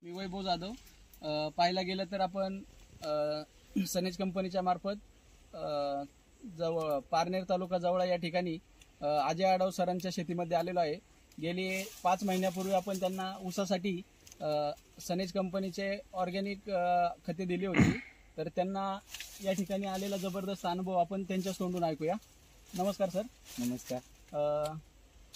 मी वैभव जाधव. पाहायला गेलं तर आपण सनेज कंपनीच्या मार्फत जवळ पारनेर तालुका जवळ या ठिकाणी अजय आडव सरांच्या शेतीमध्ये आलेलो आहे. गेली 5 महिन्यापूर्वी आपण त्यांना ऊसासाठी सनेज कंपनीचे ऑर्गॅनिक खते दिली होती. तर त्यांना या ठिकाणी आलेला जबरदस्त अनुभव आपण त्यांच्या तोंडून ऐकूया. नमस्कार सर. नमस्कार.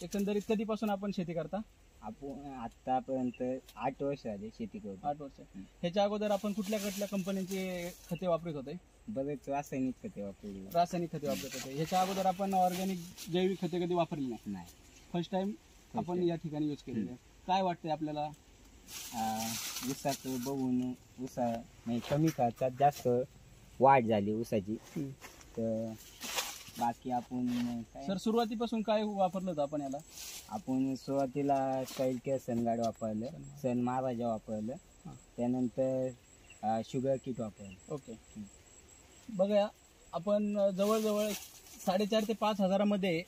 एकंदरीत कधीपासून आपण शेती करता? आपण आतापर्यंत 8 वर्ष झाले शेती करतो. 8 वर्ष. ह्याच्या अगोदर आपण कुठल्या कुठल्या कंपनीचे खते वापरत होते? बरेच रासायनिक खते वापरली. रासायनिक खते वापरत होते. ह्याच्या अगोदर आपण ऑर्गॅनिक जैविक खते कधी वापरली नाही. फर्स्ट टाइम आपण या ठिकाणी यूज केलेली आहे. काय वाटतंय आपल्याला? ऊसाचं बघून ऊसा म्हणजे कमी खर्चात जास्त वाढ झाली ऊसाची. तर बाकी आपण सर सुरुवातीपासून काय वापरलं होतं आपण याला? आपण सुरुवातीला सॉइल केअर सनगार्ड वापरलं, सन महाराजा वापरलं, त्यानंतर शुगर किट वापरलं. ओके. बघा आपण जवळजवळ 4.5 ते 5 हजारामध्ये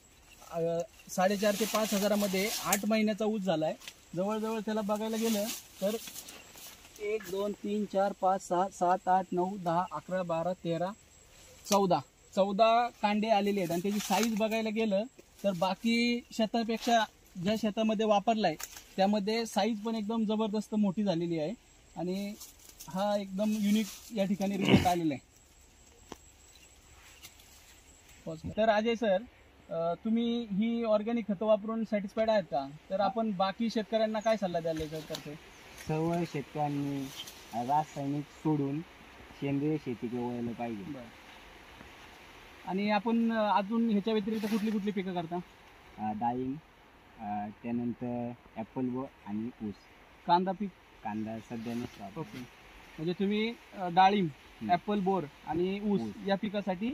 4.5 ते 5 हजारामध्ये 8 महिन्याचा ऊस झालाय. जवळजवळ त्याला बघायला गेलं तर 1 2 3 4 5 6 7 8 9 10 11 12 13 14 कांडे आलेले आहेत. आणि त्याची साईज बघायला गेलं तर बाकी शेतापेक्षा ज्या शेतामध्ये वापरलाय त्यामध्ये साईज पण एकदम जबरदस्त मोठी झालेली आहे. आणि हा एकदम युनिक या ठिकाणी रिझल्ट आलेला आहे. तर अजय सर, तुम्ही ही ऑर्गॅनिक खतं वापरून सॅटिस्फाईड आहेत का? तर आपण बाकी शेतकऱ्यांना काय सल्ला द्यायला करते? सर्व शेतकऱ्यांनी रासायनिक सोडून सेंद्रिय शेतीकडे वळलं पाहिजे. आणि आपण अजून ह्याच्या व्यतिरिक्त कुठली कुठली पिकं करता? डाळिंब, त्यानंतर ॲपल आणि ऊस. कांदा पीक? कांदा सध्या नसतो. ओके. म्हणजे तुम्ही डाळिंब, ॲपल, बोर आणि ऊस या पिकासाठी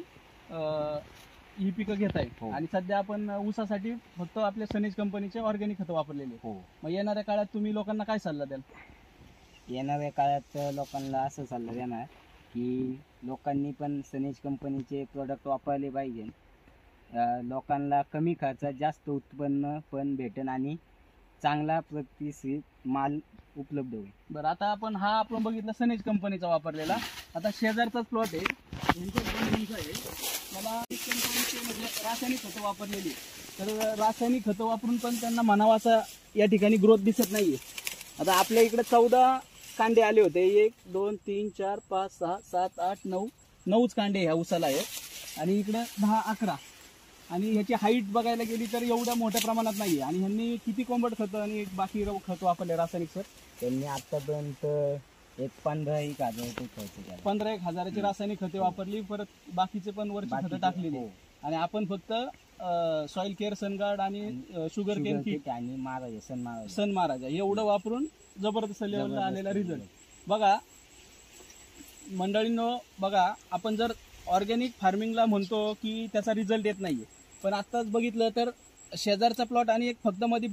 ही पिकं घेताय. आणि सध्या आपण ऊसासाठी फक्त आपल्या सनेज कंपनीचे ऑर्गॅनिक खतं वापरलेले. मग येणाऱ्या काळात तुम्ही लोकांना काय सल्ला द्याल? येणाऱ्या काळात लोकांना असं सल्ला देणार की लोकांनी पण सनेज कंपनीचे प्रोडक्ट वापरले पाहिजे. लोकांना कमी खर्चात जास्त उत्पन्न पण भेटेल आणि चांगला प्रतिष्ठित माल उपलब्ध होईल. बरं, आता आपण बघितला सनेज कंपनीचा वापरलेला. आता शेजारचाच प्लॉट आहे, यांच्या कंपनीचा आहे. मला कंपनीचे रासायनिक खतं वापरलेली. तर रासायनिक खतं वापरून पण त्यांना म्हणावा असा या ठिकाणी ग्रोथ दिसत नाहीये. आता आपल्या इकडे 14 कांडे आले होते. 1 2 3 4 5 6 7 8 9च कांडे ह्या ऊसाला आहेत. आणि इकडे 10 11. आणि ह्याची हाईट बघायला गेली तर एवढ्या मोठ्या प्रमाणात नाहीये. आणि ह्यांनी किती कोंबड खतं आणि बाकी खत वापरले रासायनिक सर? त्यांनी आतापर्यंत 15,000 खर्च केला. 15,000ची रासायनिक खते वापरली. परत बाकीचे पण वरची खतं टाकलेली. आणि आपण फक्त सॉइल केअर सनगार्ड आणि शुगर केअर किट आणि सन महाराजा एवढं वापरून जबरदस्त लेवलला आलेला रिझल्ट बघा. मंडळींनो बघा, आपण जर ऑर्गॅनिक फार्मिंगला म्हणतो की त्याचा रिझल्ट येत नाहीये, पण आत्ताच बघितलं तर शेजारचा प्लॉट आणि एक फक्त मध्ये